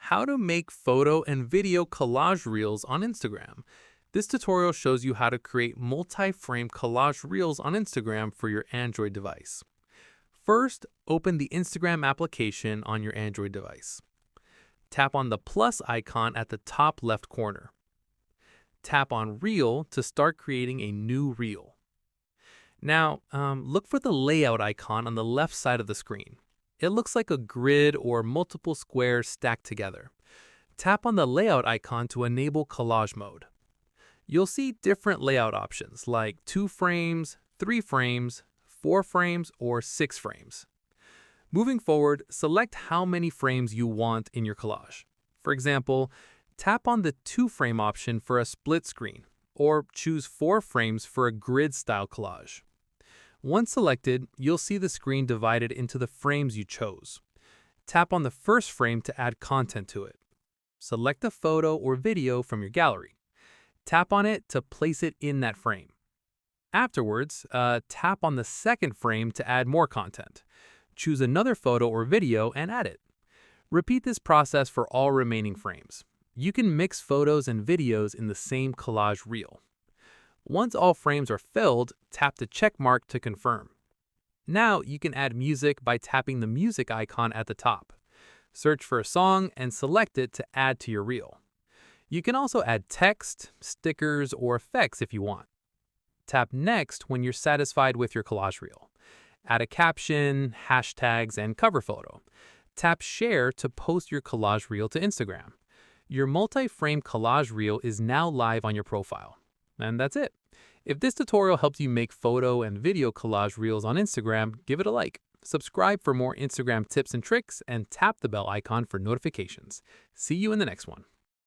how to make photo and video collage reels on Instagram. This tutorial shows you how to create multi-frame collage reels on Instagram for your Android device. First, open the Instagram application on your Android device. Tap on the plus icon at the top left corner. Tap on Reel to start creating a new reel. Now, look for the layout icon on the left side of the screen. It looks like a grid or multiple squares stacked together. Tap on the layout icon to enable collage mode. You'll see different layout options like 2 frames, 3 frames, 4 frames, or 6 frames. Moving forward, select how many frames you want in your collage. For example, tap on the 2 frame option for a split screen, or choose 4 frames for a grid-style collage. Once selected, you'll see the screen divided into the frames you chose. Tap on the first frame to add content to it. Select a photo or video from your gallery. Tap on it to place it in that frame. Afterwards, tap on the second frame to add more content. Choose another photo or video and add it. Repeat this process for all remaining frames. You can mix photos and videos in the same collage reel. Once all frames are filled, tap the check mark to confirm. Now you can add music by tapping the music icon at the top. Search for a song and select it to add to your reel. You can also add text, stickers, or effects if you want. Tap Next when you're satisfied with your collage reel. Add a caption, hashtags, and cover photo. Tap Share to post your collage reel to Instagram. Your multi-frame collage reel is now live on your profile. And that's it. If this tutorial helped you make photo and video collage reels on Instagram, give it a like. Subscribe for more Instagram tips and tricks, and tap the bell icon for notifications. See you in the next one.